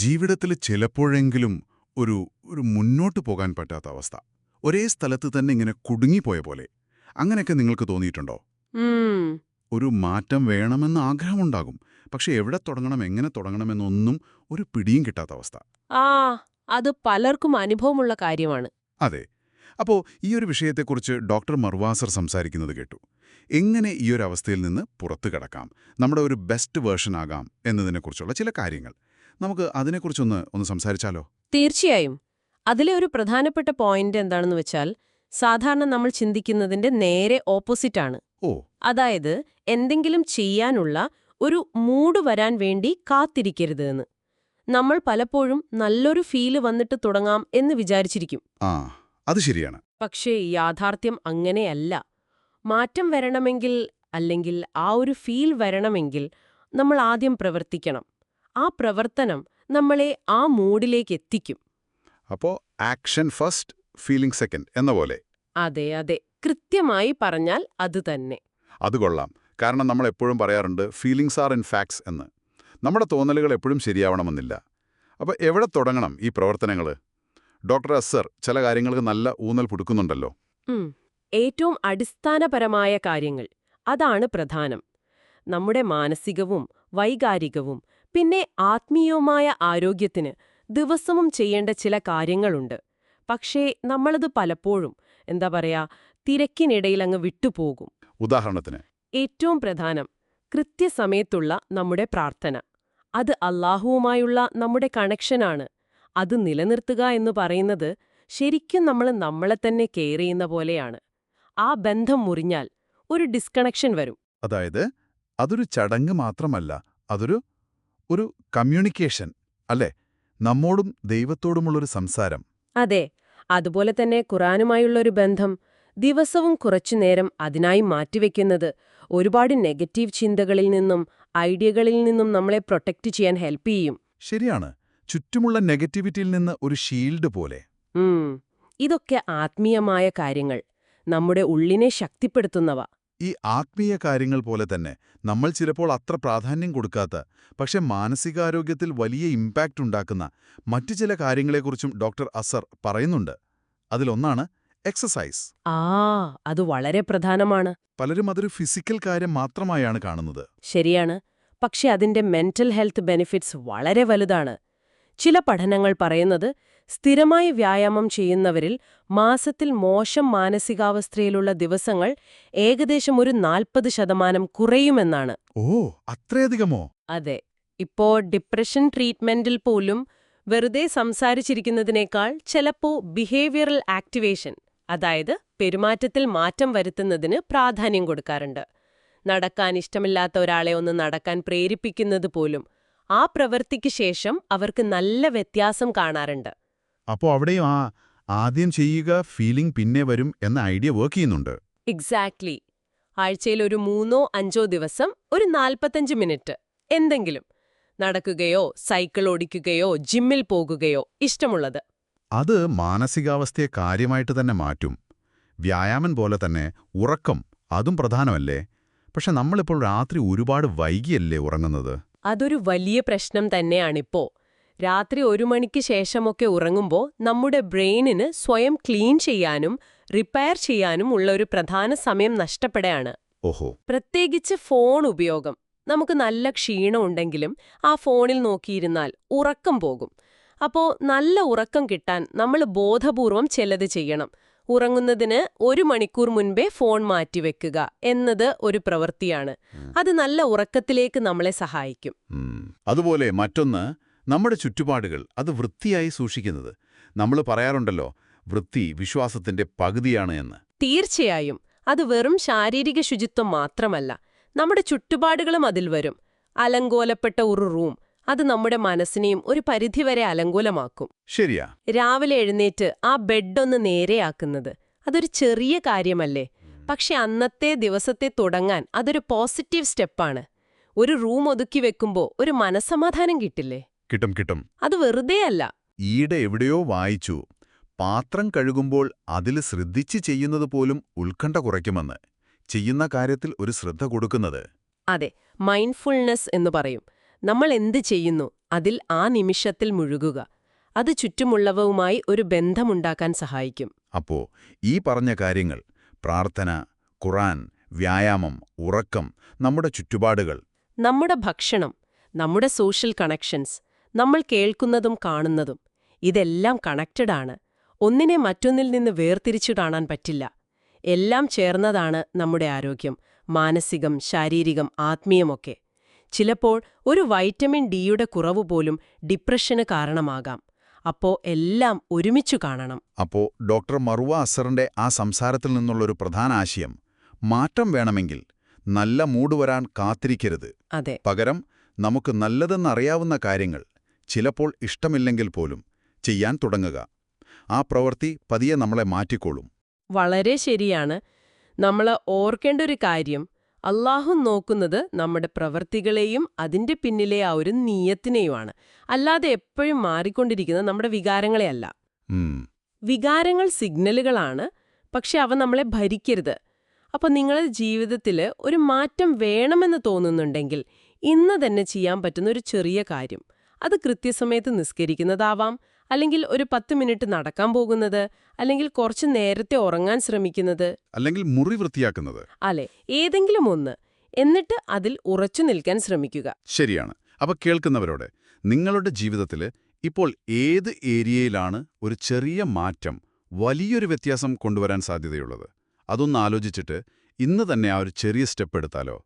ജീവിതത്തിൽ ചിലപ്പോഴെങ്കിലും ഒരു ഒരു മുന്നോട്ട് പോകാൻ പറ്റാത്ത അവസ്ഥ, ഒരേ സ്ഥലത്ത് തന്നെ ഇങ്ങനെ കുടുങ്ങിപ്പോയ പോലെ, അങ്ങനെയൊക്കെ നിങ്ങൾക്ക് തോന്നിയിട്ടുണ്ടോ? ഉം, ഒരു മാറ്റം വേണമെന്ന് ആഗ്രഹമുണ്ടാകും, പക്ഷെ എവിടെ തുടങ്ങണം, എങ്ങനെ തുടങ്ങണമെന്നൊന്നും ഒരു പിടിയും കിട്ടാത്ത അവസ്ഥ. ആ അത് പലർക്കും അനുഭവമുള്ള കാര്യമാണ്. അതെ. അപ്പോൾ ഈ ഒരു വിഷയത്തെക്കുറിച്ച് ഡോക്ടർ മർവാസർ സംസാരിക്കുന്നത് കേട്ടു. എങ്ങനെ ഈ ഒരു അവസ്ഥയിൽ നിന്ന് പുറത്തു കടക്കാം, നമ്മുടെ ഒരു ബെസ്റ്റ് വേർഷൻ ആകാം എന്നതിനെക്കുറിച്ചുള്ള ചില കാര്യങ്ങൾ. നമുക്ക് അതിനെക്കുറിച്ചൊന്ന് സംസാരിച്ചാലോ? തീർച്ചയായും. അതിലെ ഒരു പ്രധാനപ്പെട്ട പോയിന്റ് എന്താണെന്ന് വെച്ചാൽ, സാധാരണ നമ്മൾ ചിന്തിക്കുന്നതിന്റെ നേരെ ഓപ്പോസിറ്റാണ്. ഓ, അതായത് എന്തെങ്കിലും ചെയ്യാനുള്ള ഒരു മൂഡ് വരാൻ വേണ്ടി കാത്തിരിക്കരുത് എന്ന്. നമ്മൾ പലപ്പോഴും നല്ലൊരു ഫീല് വന്നിട്ട് തുടങ്ങാം എന്ന് വിചാരിച്ചിരിക്കും. ആ, അത് ശരിയാണ്. പക്ഷേ യാഥാർത്ഥ്യം അങ്ങനെയല്ല. മാറ്റം വരണമെങ്കിൽ, അല്ലെങ്കിൽ ആ ഒരു ഫീൽ വരണമെങ്കിൽ, നമ്മൾ ആദ്യം പ്രവർത്തിക്കണം. ആ പ്രവർത്തനം നമ്മളെ ആ മൂഡിലേക്ക് എത്തിക്കും. അപ്പോൾ ആക്ഷൻ ഫസ്റ്റ്, ഫീലിംഗ് സെക്കൻഡ് എന്ന പോലെ. അതെ അതെ, കൃത്യമായി പറഞ്ഞാൽ അത് തന്നെ. അത് കൊള്ളാം. കാരണം നമ്മൾ എപ്പോഴും പറയാറുണ്ട് ഫീലിംഗ്സ് ആർ ഇൻ ഫാക്ട്സ് എന്ന്. നമ്മുടെ തോന്നലുകൾ എപ്പോഴും ശരിയാവണമെന്നില്ല. അപ്പോൾ എവിടെ തുടങ്ങണം ഈ പ്രവർത്തനങ്ങൾ? ഡോക്ടർ അസർ ചില കാര്യങ്ങൾക്ക് നല്ല ഊന്നൽ കൊടുക്കുന്നുണ്ടല്ലോ. ഏറ്റവും അടിസ്ഥാനപരമായ കാര്യങ്ങൾ, അതാണ് പ്രധാനം. നമ്മുടെ മാനസികവും വൈകാരികവും പിന്നെ ആത്മീയവുമായ ആരോഗ്യത്തിന് ദിവസവും ചെയ്യേണ്ട ചില കാര്യങ്ങളുണ്ട്. പക്ഷേ നമ്മളത് പലപ്പോഴും എന്താ പറയാ, തിരക്കിനിടയിൽ അങ്ങ് വിട്ടുപോകും. ഉദാഹരണത്തിന്, ഏറ്റവും പ്രധാനം കൃത്യസമയത്തുള്ള നമ്മുടെ പ്രാർത്ഥന. അത് അല്ലാഹുവുമായുള്ള നമ്മുടെ കണക്ഷനാണ്. അത് നിലനിർത്തുക എന്ന് പറയുന്നത് ശരിക്കും നമ്മൾ നമ്മളെ തന്നെ കെയർ ചെയ്യുന്ന പോലെയാണ്. ആ ബന്ധം മുറിഞ്ഞാൽ ഒരു ഡിസ്കണക്ഷൻ വരും. അതായത് അതൊരു ചടങ്ങ് മാത്രമല്ല, ഒരു കമ്മ്യൂണിക്കേഷൻ അല്ലേ? നമ്മോടും ദൈവത്തോടുമുള്ളൊരു സംസാരം. അതെ. അതുപോലെ തന്നെ ഖുറാനുമായുള്ളൊരു ബന്ധം. ദിവസവും കുറച്ചുനേരം അതിനായി മാറ്റിവെക്കുന്നത് ഒരുപാട് നെഗറ്റീവ് ചിന്തകളിൽ നിന്നും ഐഡിയകളിൽ നിന്നും നമ്മളെ പ്രൊട്ടക്റ്റ് ചെയ്യാൻ ഹെൽപ്പ് ചെയ്യും. ശരിയാണ്. ചുറ്റുമുള്ള നെഗറ്റിവിറ്റിയിൽ നിന്ന് ഒരു ഷീൽഡ് പോലെ. ഇതൊക്കെ ആത്മീയമായ കാര്യങ്ങൾ, നമ്മുടെ ഉള്ളിനെ ശക്തിപ്പെടുത്തുന്നവ. ഈ ആത്മീയ കാര്യങ്ങൾ പോലെ തന്നെ നമ്മൾ ചിലപ്പോൾ അത്ര പ്രാധാന്യം കൊടുക്കാത്ത, പക്ഷെ മാനസികാരോഗ്യത്തിൽ വലിയ ഇമ്പാക്റ്റ് ഉണ്ടാക്കുന്ന മറ്റു ചില കാര്യങ്ങളെക്കുറിച്ചും ഡോക്ടർ അസർ പറയുന്നുണ്ട്. അതിലൊന്നാണ് എക്സസൈസ്. അത് വളരെ പ്രധാനമാണ്. പലരും അതൊരു ഫിസിക്കൽ കാര്യം മാത്രമായാണ് കാണുന്നത്. ശരിയാണ്. പക്ഷെ അതിന്റെ മെന്റൽ ഹെൽത്ത് ബെനിഫിറ്റ്സ് വളരെ വലുതാണ്. ചില പഠനങ്ങൾ പറയുന്നത് സ്ഥിരമായി വ്യായാമം ചെയ്യുന്നവരിൽ മാസത്തിൽ മോശം മാനസികാവസ്ഥയിലുള്ള ദിവസങ്ങൾ ഏകദേശം ഒരു 40% കുറയുമെന്നാണ്. ഓ, അത്രയധികമോ? അതെ. ഇപ്പോ ഡിപ്രഷൻ ട്രീറ്റ്മെന്റിൽ പോലും വെറുതെ സംസാരിച്ചിരിക്കുന്നതിനേക്കാൾ ചിലപ്പോ ബിഹേവിയറൽ ആക്ടിവേഷൻ, അതായത് പെരുമാറ്റത്തിൽ മാറ്റം വരുത്തുന്നതിന് പ്രാധാന്യം കൊടുക്കാറുണ്ട്. നടക്കാൻ ഇഷ്ടമില്ലാത്ത ഒരാളെ ഒന്ന് നടക്കാൻ പ്രേരിപ്പിക്കുന്നത് പോലും ആ പ്രവൃത്തിക്ക് ശേഷം അവർക്ക് നല്ല വ്യത്യാസം കാണാറുണ്ട്. അപ്പോൾ അവിടെയും ആദ്യം ചെയ്യുക, ഫീലിംഗ് പിന്നെ വരും എന്ന ഐഡിയ വർക്ക് ചെയ്യുന്നുണ്ട്. എക്സാക്ട്ലി. ആഴ്ചയിൽ ഒരു 3-5 ദിവസം ഒരു 45 മിനിറ്റ് എന്തെങ്കിലും നടക്കുകയോ സൈക്കിൾ ഓടിക്കുകയോ ജിമ്മിൽ പോകുകയോ ഇഷ്ടമുള്ളത്. അത് മാനസികാവസ്ഥയെ കാര്യമായിട്ട് തന്നെ മാറ്റും. വ്യായാമം പോലെ തന്നെ ഉറക്കം, അതും പ്രധാനമല്ലേ? പക്ഷെ നമ്മളിപ്പോൾ രാത്രി ഒരുപാട് വൈകിയല്ലേ ഉറങ്ങുന്നത്? അതൊരു വലിയ പ്രശ്നം തന്നെയാണിപ്പോ. രാത്രി 1 മണിക്ക് ശേഷമൊക്കെ ഉറങ്ങുമ്പോൾ നമ്മുടെ ബ്രെയിനിന് സ്വയം ക്ലീൻ ചെയ്യാനും റിപ്പയർ ചെയ്യാനും ഉള്ള ഒരു പ്രധാന സമയം നഷ്ടപ്പെടുകയാണ്. ഓഹോ. പ്രത്യേകിച്ച് ഫോൺ ഉപയോഗം. നമുക്ക് നല്ല ക്ഷീണമുണ്ടെങ്കിലും ആ ഫോണിൽ നോക്കിയിരുന്നാൽ ഉറക്കം പോകും. അപ്പോൾ നല്ല ഉറക്കം കിട്ടാൻ നമ്മൾ ബോധപൂർവം ചിലത് ചെയ്യണം. ഉറങ്ങുന്നതിന് 1 മണിക്കൂർ മുൻപേ ഫോൺ മാറ്റിവെക്കുക എന്നത് ഒരു പ്രവൃത്തിയാണ്. അത് നല്ല ഉറക്കത്തിലേക്ക് നമ്മളെ സഹായിക്കും. അതുപോലെ മറ്റൊന്ന്, നമ്മുടെ ചുറ്റുപാടുകൾ അത് വൃത്തിയായി സൂക്ഷിക്കുന്നത്. നമ്മൾ പറയാറുണ്ടല്ലോ, വൃത്തി വിശ്വാസത്തിന്റെ പകുതിയാണ് എന്ന്. തീർച്ചയായും. അത് വെറും ശാരീരിക ശുചിത്വം മാത്രമല്ല, നമ്മുടെ ചുറ്റുപാടുകളും അതിൽ വരും. അലങ്കോലപ്പെട്ട ഒരു റൂം, അത് നമ്മുടെ മനസ്സിനെയും ഒരു പരിധിവരെ അലങ്കോലമാക്കും. ശരിയാ. രാവിലെ എഴുന്നേറ്റ് ആ ബെഡൊന്ന് നേരെയാക്കുന്നത് അതൊരു ചെറിയ കാര്യമല്ലേ? പക്ഷെ അന്നത്തെ ദിവസത്തെ തുടങ്ങാൻ അതൊരു പോസിറ്റീവ് സ്റ്റെപ്പാണ്. ഒരു റൂം ഒതുക്കി വെക്കുമ്പോൾ ഒരു മനസ്സമാധാനം കിട്ടില്ലേ? കിട്ടും. അത് വെറുതെയല്ല. ഈയിടെ എവിടെയോ വായിച്ചു, പാത്രം കഴുകുമ്പോൾ അതിൽ ശ്രദ്ധിച്ച് ചെയ്യുന്നത് പോലും ഉത്കണ്ഠ കുറയ്ക്കുമെന്ന്. ചെയ്യുന്ന കാര്യത്തിൽ ഒരു ശ്രദ്ധ കൊടുക്കുന്നത്. അതെ, മൈൻഡ്ഫുൾനെസ് എന്ന് പറയും. നമ്മൾ എന്ത് ചെയ്യുന്നു അതിൽ ആ നിമിഷത്തിൽ മുഴുകുക. അത് ചുറ്റുമുള്ളവയുമായി ഒരു ബന്ധമുണ്ടാക്കാൻ സഹായിക്കും. അപ്പോ ഈ പറഞ്ഞ കാര്യങ്ങൾ പ്രാർത്ഥന, ഖുർആൻ, വ്യായാമം, ഉറക്കം, നമ്മുടെ ചുറ്റുപാടുകൾ, നമ്മുടെ ഭക്ഷണം, നമ്മുടെ സോഷ്യൽ കണക്ഷൻസ്, നമ്മൾ കേൾക്കുന്നതും കാണുന്നതും ഇതെല്ലാം കണക്റ്റഡാണ്. ഒന്നിനെ മറ്റൊന്നിൽ നിന്ന് വേർതിരിച്ചു കാണാൻ പറ്റില്ല. എല്ലാം ചേർന്നതാണ് നമ്മുടെ ആരോഗ്യം, മാനസികം, ശാരീരികം, ആത്മീയമൊക്കെ. ചിലപ്പോൾ ഒരു വൈറ്റമിൻ ഡിയുടെ കുറവ് പോലും ഡിപ്രഷന് കാരണമാകാം. അപ്പോ എല്ലാം ഒരുമിച്ചു കാണണം. അപ്പോ ഡോക്ടർ മറുവ അസറിന്റെ ആ സംസാരത്തിൽ നിന്നുള്ളൊരു പ്രധാന ആശയം, മാറ്റം വേണമെങ്കിൽ നല്ല മൂഡ് വരാൻ കാത്തിരിക്കരുത്. അതെ. പകരം നമുക്ക് നല്ലതെന്നറിയാവുന്ന കാര്യങ്ങൾ, ചിലപ്പോൾ ഇഷ്ടമില്ലെങ്കിൽ പോലും, ചെയ്യാൻ തുടങ്ങുക. ആ പ്രവൃത്തി പതിയെ നമ്മളെ മാറ്റിക്കോളും. വളരെ ശരിയാണ്. നമ്മൾ ഓർക്കേണ്ട ഒരു കാര്യം, അല്ലാഹു നോക്കുന്നത് നമ്മുടെ പ്രവൃത്തികളെയും അതിന്റെ പിന്നിലെ ആ ഒരു നീയത്തിനെയുമാണ്. അല്ലാതെ എപ്പോഴും മാറിക്കൊണ്ടിരിക്കുന്ന നമ്മുടെ വികാരങ്ങളെയല്ല. വികാരങ്ങൾ സിഗ്നലുകളാണ്, പക്ഷെ അവ നമ്മളെ ഭരിക്കരുത്. അപ്പൊ നിങ്ങളുടെ ജീവിതത്തിൽ ഒരു മാറ്റം വേണമെന്ന് തോന്നുന്നുണ്ടെങ്കിൽ ഇന്ന് തന്നെ ചെയ്യാൻ പറ്റുന്ന ഒരു ചെറിയ കാര്യം, അത് കൃത്യസമയത്ത് നിസ്കരിക്കുന്നതാവാം, അല്ലെങ്കിൽ ഒരു 10 മിനിറ്റ് നടക്കാൻ പോകുന്നത്, അല്ലെങ്കിൽ കുറച്ച് നേരത്തെ ഉറങ്ങാൻ ശ്രമിക്കുന്നത്, അല്ലെങ്കിൽ മുറി വൃത്തിയാക്കുന്നത്. അല്ലെ, ഏതെങ്കിലും ഒന്ന്. എന്നിട്ട് അതിൽ ഉറച്ചു നിൽക്കാൻ ശ്രമിക്കുക. ശരിയാണ്. അപ്പൊ കേൾക്കുന്നവരോട്, നിങ്ങളുടെ ജീവിതത്തിൽ ഇപ്പോൾ ഏത് ഏരിയയിലാണ് ഒരു ചെറിയ മാറ്റം വലിയൊരു വ്യത്യാസം കൊണ്ടുവരാൻ സാധ്യതയുള്ളത്? അതൊന്ന് ആലോചിച്ചിട്ട് ഇന്ന് തന്നെ ആ ഒരു ചെറിയ സ്റ്റെപ്പ് എടുത്താലോ?